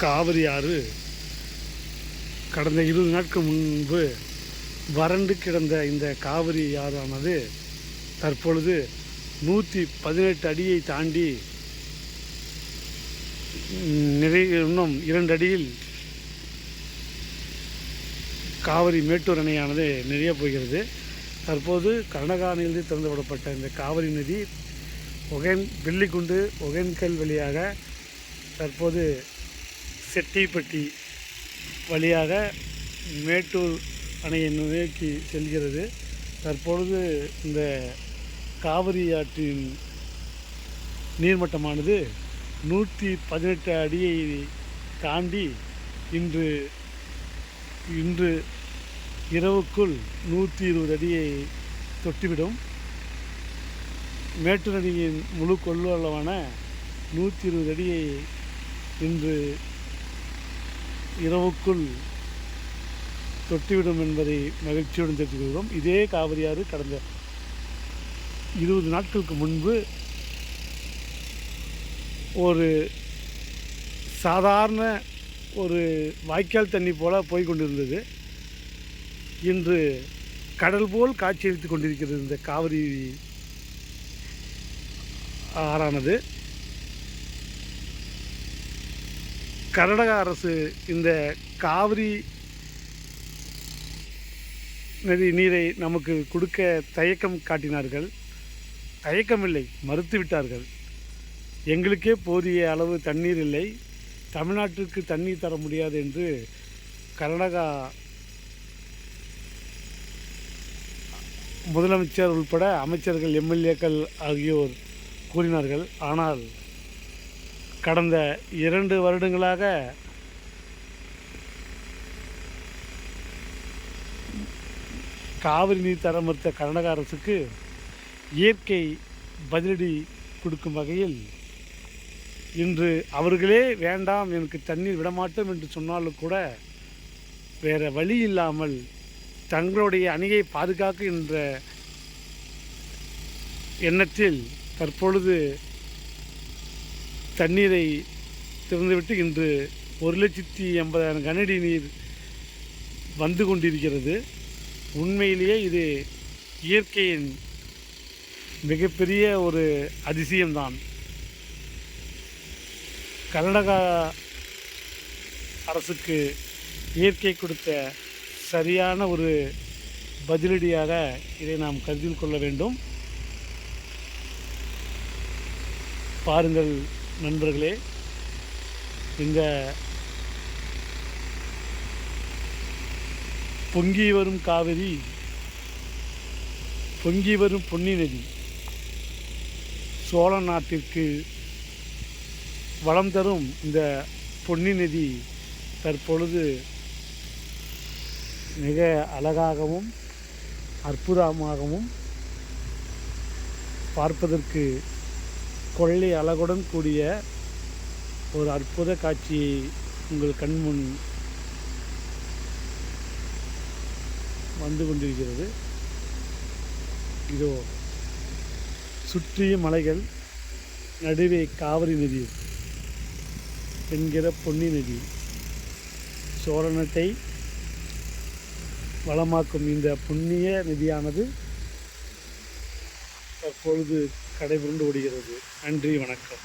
காவிரி ஆறு கடந்த 20 நாட்கள் முன்பு வறண்டு கிடந்த இந்த காவிரி ஆறானது தற்பொழுது 118 அடியை தாண்டி இன்னும் 2 அடியில் காவிரி மேட்டூர் அணையானது நிறைய போகிறது. தற்போது கர்நாடகா அணையிலிருந்து திறந்து விடப்பட்ட இந்த காவிரி நதி வெள்ளிக்குண்டு ஒகேனக்கல் வழியாக தற்போது செட்டிப்பட்டி வழியாக மேட்டூர் அணையை நோக்கி செல்கிறது. தற்பொழுது இந்த காவிரி ஆற்றின் நீர்மட்டமானது 118 அடியை தாண்டி இன்று இரவுக்குள் 120 அடியை தொட்டுவிடும். மேட்டூர் அணையின் முழு கொள்ளளவான 120 அடியை இன்று இரவுக்குள் தொட்டுவிடும் என்பதை மகிழ்ச்சியுடன் தெரிவித்துக் இதே காவிரி ஆறு கடந்த 20 நாட்களுக்கு முன்பு ஒரு சாதாரண ஒரு வாய்க்கால் தண்ணி போல போய்கொண்டிருந்தது. இன்று கடல் போல் காட்சியளித்து கொண்டிருக்கிறது இந்த காவிரி ஆறானது. கர்நாடக அரசு இந்த காவிரி நதி நீரை நமக்கு கொடுக்க தயக்கம் காட்டினார்கள். தயக்கமில்லை, மறுத்துவிட்டார்கள். எங்களுக்கே போதிய அளவு தண்ணீர் இல்லை, தமிழ்நாட்டிற்கு தண்ணீர் தர முடியாது என்று கர்நாடகா முதலமைச்சர் உள்பட அமைச்சர்கள், எம்எல்ஏக்கள் ஆகியோர் கூறினார்கள். ஆனால் கடந்த 2 வருடங்களாக காவிரி நீர் தர மறுத்த கர்நாடக அரசுக்கு இயற்கை பதிலடி கொடுக்கும் வகையில் இன்று அவர்களே வேண்டாம், எனக்கு தண்ணீர் விடமாட்டோம் என்று சொன்னாலும் கூட வேறு வழி இல்லாமல் தங்களுடைய அணையை பாதுகாக்கின்ற எண்ணத்தில் தற்பொழுது தண்ணீரை திறந்துவிட்டு இன்று 1,80,000 கனஅடி நீர் வந்து கொண்டிருக்கிறது. உண்மையிலேயே இது இயற்கையின் மிகப்பெரிய ஒரு அதிசயம்தான். கர்நாடகா அரசுக்கு இயற்கை கொடுத்த சரியான ஒரு பதிலடியாக இதை நாம் கருத்தில் கொள்ள வேண்டும். பாருங்கள் நண்பர்களே, இந்த பொங்கி வரும் காவிரி, பொங்கி வரும் பொன்னி நதி சோழ நாட்டிற்கு வளம் தரும் இந்த பொன்னி நதி தற்பொழுது மிக அழகாகவும் அற்புதமாகவும் பார்ப்பதற்கு கொள்ளை அழகுடன் கூடிய ஒரு அற்புத காட்சியை உங்கள் கண்முன் வந்து கொண்டிருக்கிறது. இதோ சுற்றிய மலைகள், நடுவே காவிரி நதி என்கிற பொன்னி நதி சோழ நாட்டை வளமாக்கும் இந்த புண்ணிய நதியானது தற்பொழுது கடைபுரண்டு ஓடுகிறது. நன்றி, வணக்கம்.